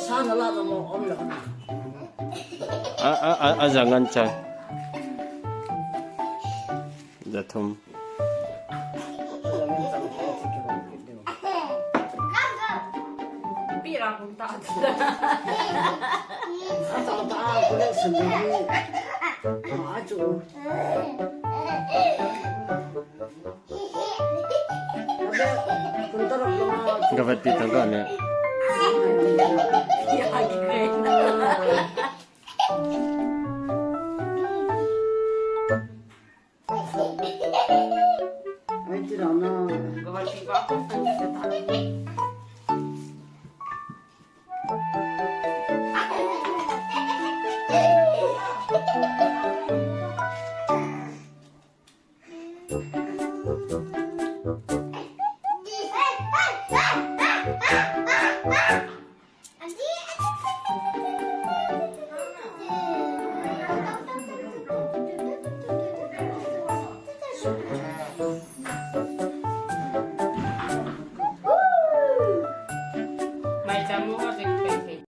산을라도 뭐 올라가나. jangan cai. Jatum. Bira puntata. 다 그래 선생님 아주 Gabat pito ko ano. Yagi kena. 알질 않아. Gawa tiba ako sa tabi.